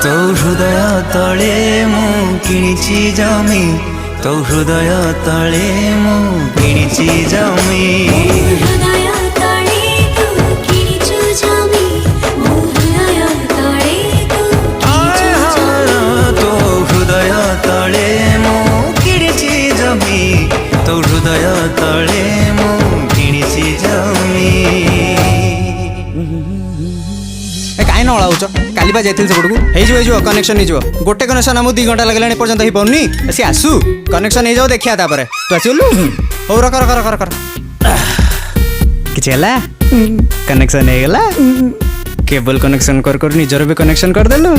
तो हृदय तले मु किणिची जमी तो हृदय तले मु किणिची जमी हृदय तळे तू किणिचु जमी मो हृदय तळे तू किणिचु जमी तो हृदय तले मु किणिची जमी तो हृदय तले मु किणिची जमी कहीं ना ओळाउछ काली बा जाइथिल सेपटू हो कनेक्शन हो गोटे कनेक्शन आम 2 घंटा लगे पर्यंत हो पाऊनी सी आसू कनेक्शन हो जाओ देखिया तापर तू आसलु हो रख रख रख रख किछ हला कनेक्शन हो गला केबल कनेक्शन कर निजर भी कनेक्शन कर देलु।